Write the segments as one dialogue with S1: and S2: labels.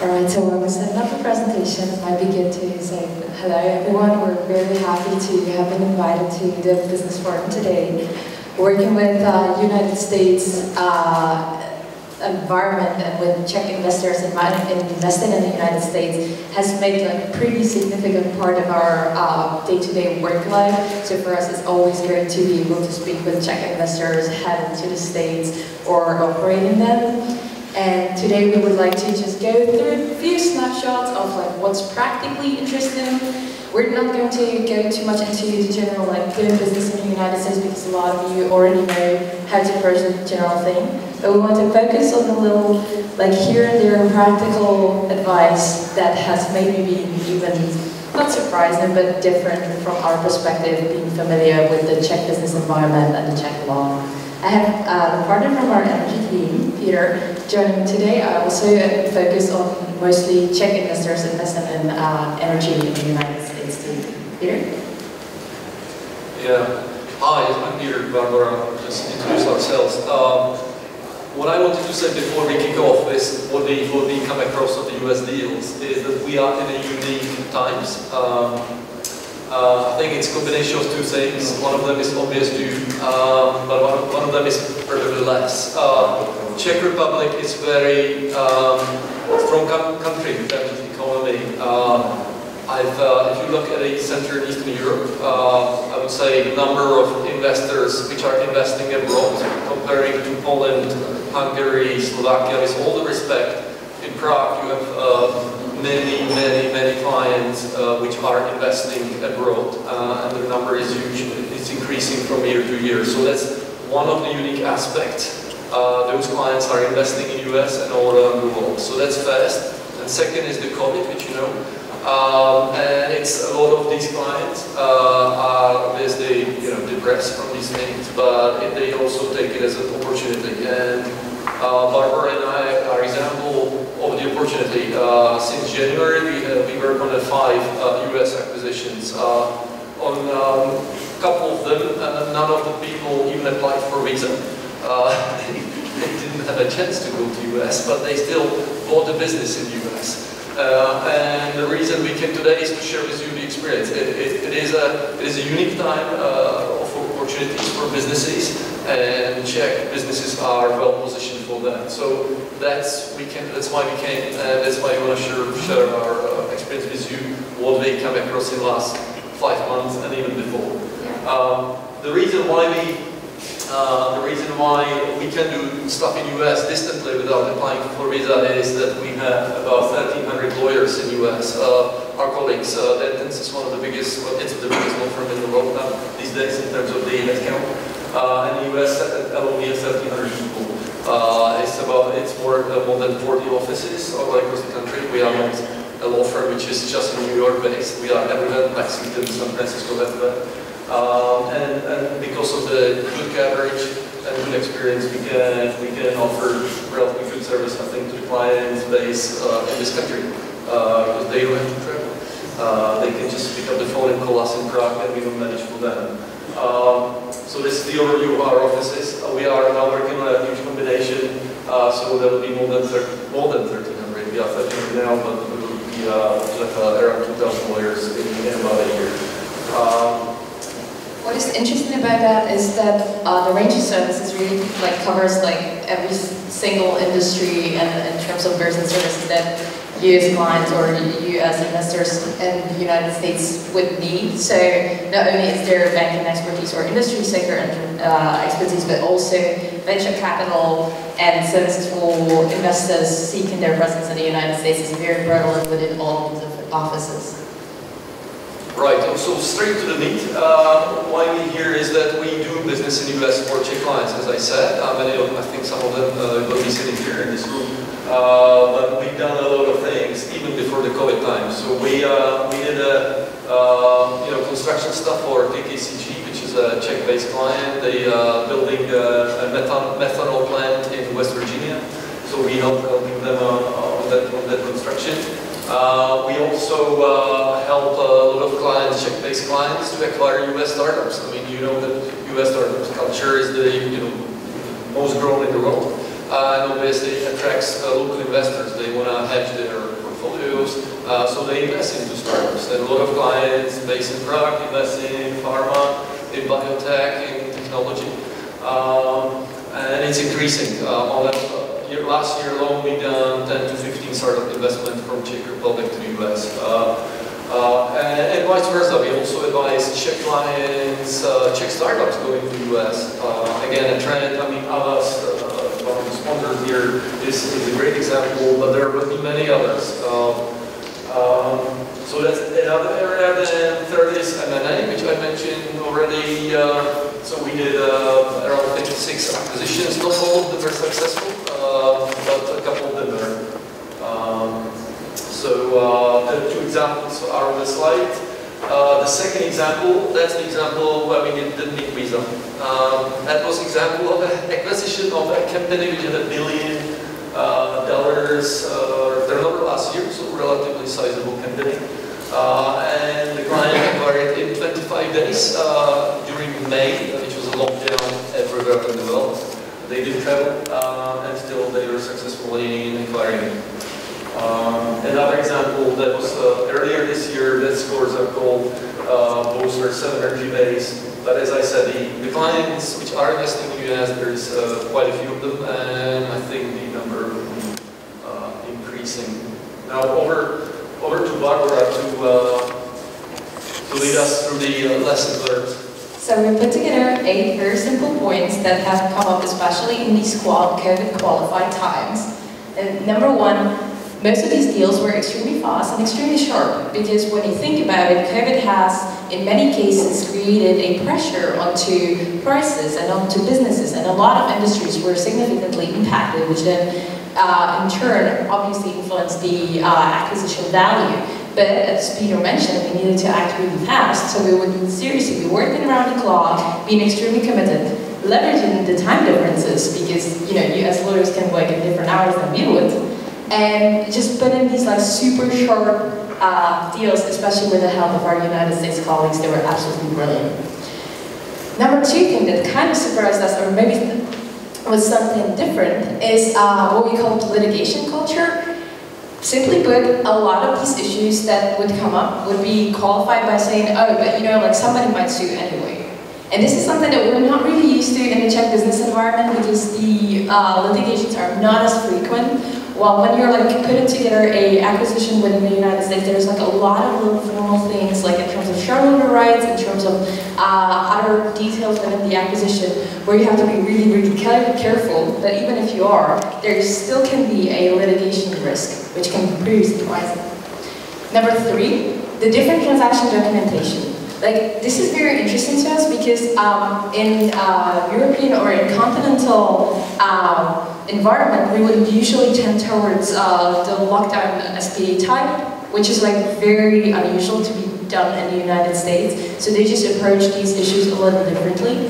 S1: Alright, so when we set up the presentation, I begin to say hello everyone. We're very happy to have been invited to the business forum today. Working with United States environment and with Czech investors investing in the United States has made a pretty significant part of our day-to-day work life. So for us, it's always great to be able to speak with Czech investors heading to the States or operating them. And today we would like to just go through a few snapshots of like what's practically interesting. We're not going to go too much into the general like doing business in the United States because a lot of you already know how to approach the general thing. But we want to focus on a little like here and there practical advice that has maybe been even not surprising but different from our perspective, being familiar with the Czech business environment and the Czech law. I have a partner from our energy team, Petr, joining me today. I also focus on mostly Czech investors investing in energy in the United States too. Petr?
S2: Yeah. Hi, I'm Petr Barbora. Just introduce ourselves. What I wanted to say before we kick off is what we come across on the US deals is that we are in a unique times. I think it's a combination of two things. One of them is obvious to you, but one of them is probably less. Czech Republic is very strong country in terms of economy. If you look at Central and Eastern Europe, I would say the number of investors which are investing abroad, comparing to Poland, Hungary, Slovakia, with all the respect, in Prague you have many clients which are investing abroad, and the number is huge. It's increasing from year to year. So that's one of the unique aspects. Those clients are investing in US and all around the world. So that's first. And second is the COVID, which you know. And it's a lot of these clients are obviously depressed from these things, but they also take it as an opportunity. And Barbara and I are example of the opportunity. Since January, we work on 5 US acquisitions. On a couple of them, none of the people even applied for a visa. They didn't have a chance to go to US, but they still bought the business in US. And the reason we came today is to share with you the experience. It is a unique time of opportunities for businesses, and Czech businesses are well positioned for that. So that's why we came, and that's why we want to share our experience with you, what we come across in the last 5 months and even before. The reason why we can do stuff in US distantly without applying for visa is that we have about 1,300 lawyers in US. Our colleagues, Dentons is one of the biggest, well, it's the biggest law firm in the world now these days in terms of the headcount. In the US, alone we have 1,300 people. It's more than 40 offices all across the country. We are not a law firm which is just in New York based. We are everywhere, Lexington, San Francisco, everywhere. And because of the good coverage and good experience, we can offer relatively good service, I think, to the client base in this country, because they don't have to travel. They can just pick up the phone and call us in Prague, and we will manage for them. So this is the overview of our offices. We are now working on a huge combination, so there will be more than 1,300. We are 1,300 now, but we will be around 2,000 lawyers in about a year.
S1: What is interesting about that is that the range of services really covers every single industry, and in terms of goods and services that US clients or US investors in the United States would need. So not only is there banking expertise or industry sector expertise, but also venture capital and services for investors seeking their presence in the United States is very prevalent within all of the offices.
S2: Right, so straight to the meat. Why we're here is that we do business in the US for Czech clients, as I said. Many of them, I think some of them will be sitting here in this room. But we've done a lot of things even before the COVID time. So we did construction stuff for KKCG, which is a Czech-based client. They building a methanol plant in West Virginia. So we helped them on that construction. We also help a lot of clients, Czech-based clients, to acquire US startups. I mean, you know that US startups culture is the most grown in the world, and obviously attracts local investors. They want to hedge their portfolios, so they invest into startups. And a lot of clients based in Prague invest in pharma, in biotech, in technology. And it's increasing. Last year alone, we done 10 to 15 startup investment from Czech Republic to the US. And vice versa, we also advise Czech clients, Czech startups going to the US. Again, a trend, I mean, Alas, one of the sponsors here, is a great example, but there are many others. So that's another area. Then third is M&A, which I mentioned already. So we did around 56 acquisitions. Not all of them were successful, but a couple of them were. So the two examples are on the slide. The second example, that's the example where we didn't need visa. That was an example of an acquisition of a company which had $1 billion turnover last year, so relatively sizable company. And the client acquired in 25 days during May, which was a lockdown everywhere in the world. They did travel, and still they were successful in acquiring it. Another example that was earlier this year, that scores are called, both were 7 energy based. But as I said, the clients which are investing in the US, there's quite a few of them, and I think the number will be increasing. Now over to Barbara to lead us through the lessons learned.
S1: So we put together 8 very simple points that have come up, especially in these COVID qualified times. And number 1, most of these deals were extremely fast and extremely sharp, because when you think about it, COVID has, in many cases, created a pressure onto prices and onto businesses, and a lot of industries were significantly impacted, which then, in turn, obviously influenced the acquisition value. But as Peter mentioned, we needed to act really fast, so we would seriously be working around the clock, being extremely committed, leveraging the time differences, because you as lawyers can work at different hours than we would, and just put in these like super short deals, especially with the help of our United States colleagues. They were absolutely brilliant. Number 2 thing that kind of surprised us, or maybe was something different, is what we call litigation culture. Simply put, a lot of these issues that would come up would be qualified by saying, oh, but like somebody might sue anyway. And this is something that we're not really used to in the Czech business environment, because the litigations are not as frequent. While when you're like putting together a acquisition within the United States, there's like a lot of little formal things, like in terms of shareholder rights, in terms of other details within the acquisition, where you have to be really, really careful that even if you are, there still can be a litigation risk, which can be pretty surprising. Number 3, the different transaction documentation. Like, this is very interesting to us because in European or in continental environment, we would usually tend towards the lockdown SPA type, which is like very unusual to be done in the United States. So they just approach these issues a little differently.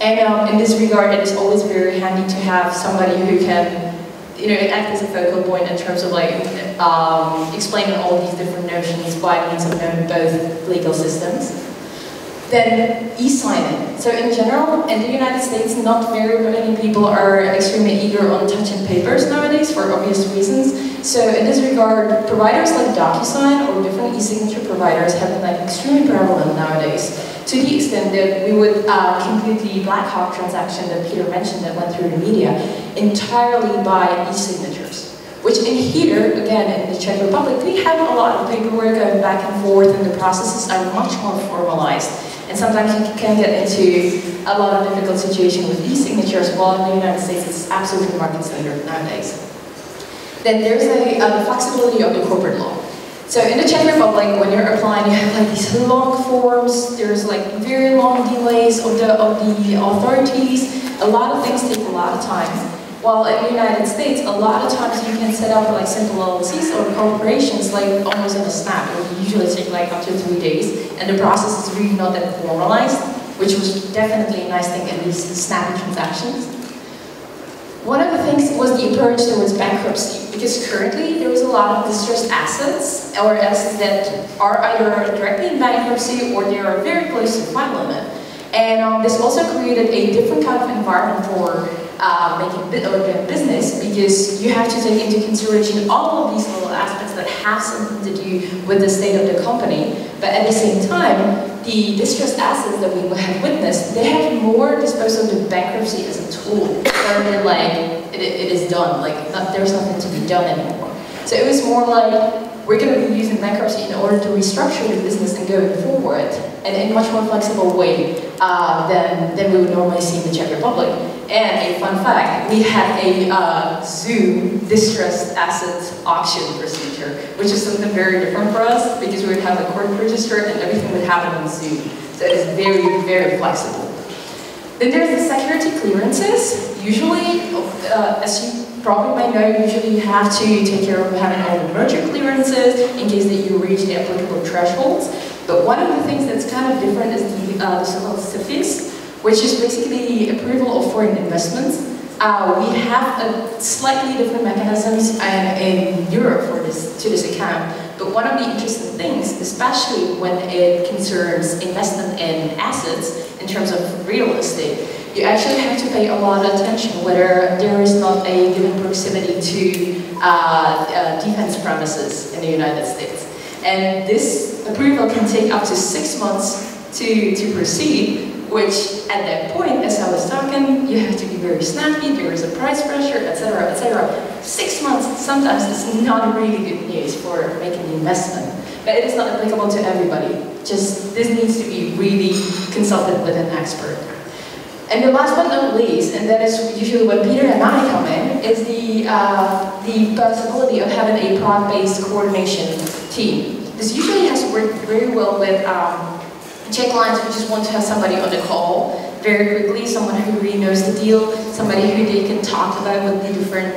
S1: And in this regard, it is always very handy to have somebody who can act as a focal point in terms of like explaining all these different notions by means of knowing both legal systems. Then e-signing. So in general, in the United States, not very many people are extremely eager on touching papers nowadays for obvious reasons. So in this regard, providers like DocuSign or different e-signature providers have been like extremely prevalent nowadays, to the extent that we would complete the Blackhawk transaction that Peter mentioned that went through the media entirely by e-signatures. Which in here, again, in the Czech Republic, we have a lot of paperwork going back and forth, and the processes are much more formalized. And sometimes you can get into a lot of difficult situations with e-signatures, while in the United States it's absolutely market standard nowadays. Then there's the flexibility of the corporate law. So in the Czech Republic, when you're applying, you have like these long forms, there's like very long delays of the authorities, a lot of things take a lot of time. While in the United States, a lot of times you can set up like simple LLCs or corporations like almost in a snap. It would usually take like up to 3 days, and the process is really not that formalized, which was definitely a nice thing in these snappy transactions. One of the things was the approach towards bankruptcy, because currently there was a lot of distressed assets, or assets that are either directly in bankruptcy or they are very close to the fine limit. And this also created a different kind of environment for making business, because you have to take into consideration all of these little aspects that have something to do with the state of the company. But at the same time, the distressed assets that we have witnessed, they have more disposal to bankruptcy as a tool, rather than like, it is done, like there's nothing to be done anymore. So it was more like, we're going to be using bankruptcy in order to restructure the business and going forward, and in a much more flexible way than we would normally see in the Czech Republic. And a fun fact, we had a Zoom distressed assets auction procedure, which is something very different for us, because we would have a court register and everything would happen on Zoom. So it is very, very flexible. Then there's the security clearances. Usually, as you probably might know, usually you have to take care of having all the merger clearances in case that you reach the applicable thresholds. But one of the things that's kind of different is the so-called Sevice, which is basically the approval of foreign investments. We have a slightly different mechanisms in Europe for to this account. But one of the interesting things, especially when it concerns investment in assets in terms of real estate, you actually have to pay a lot of attention whether there is not a given proximity to defense premises in the United States. And this approval can take up to 6 months to proceed, which at that point, as I was talking, you have to be very snappy, there is a price pressure, etc., etc. 6 months sometimes is not really good news for making the investment. But it is not applicable to everybody. Just this needs to be really consulted with an expert. And the last but not least, and that is usually when Peter and I come in, is the possibility of having a Prague-based coordination team. This usually has worked very well with Czech clients who just want to have somebody on the call very quickly, someone who really knows the deal, somebody who they can talk about with the different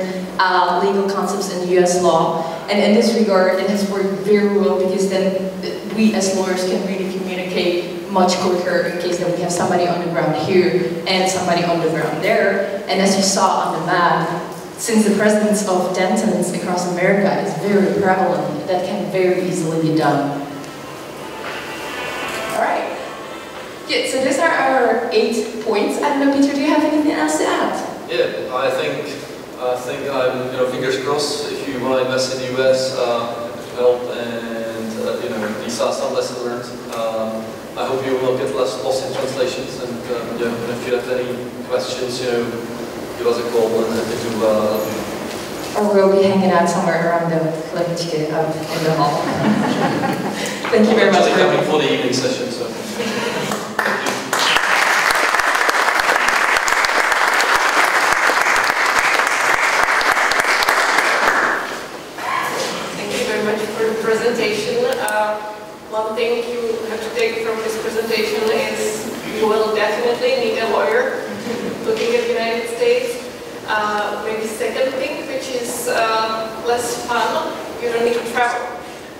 S1: legal concepts in US law. And in this regard, it has worked very well, because then we as lawyers can really communicate much quicker in case that we have somebody on the ground here and somebody on the ground there. And as you saw on the map, since the presence of Dentons across America is very prevalent, that can very easily be done. All right. Yeah, so these are our 8 points. I don't know, Peter, do you have anything else to add?
S2: Yeah, I think I'm, fingers crossed, if you want to invest in the US, to help, and, these are some lessons learned. I hope you will get less lost in translations, and if you have any questions, give us a call and happy to help you.
S1: Or we'll be hanging out somewhere around the Kliničky in the hall. Thank you very much.
S2: I'm coming for the evening session, so.
S3: Thank you very much for the presentation. One thing you have to take from this presentation is you will definitely need a lawyer looking at the United States. Maybe second thing, which is less fun, you don't need to travel.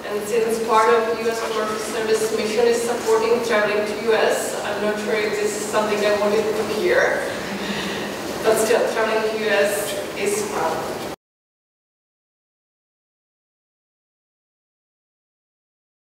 S3: And since part of US Commercial Service mission is supporting traveling to US, I'm not sure if this is something I wanted to hear. But still, traveling to US is fun.